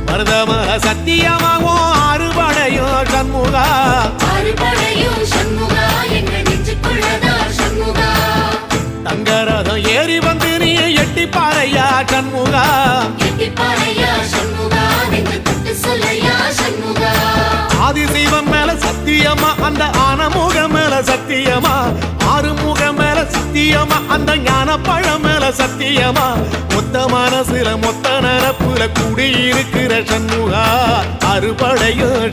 மருதமர சத்தியமாகும் அறுபடையும் சண்முகா தங்கரதம் ஏறி வந்து நீ எட்டி பாறையா சண்முகா ஆதிசைவம் மேல சத்தியமா அந்த ஆனமுகம் மேல சத்தியமா ஆறுமுகம் மேல சத்தியமா அந்த ஞான பழம் மேல சத்தியமா மொத்த மனசுல மொத்த நரப்புல கூடி இருக்கிற சண்முகா அறுபடையும்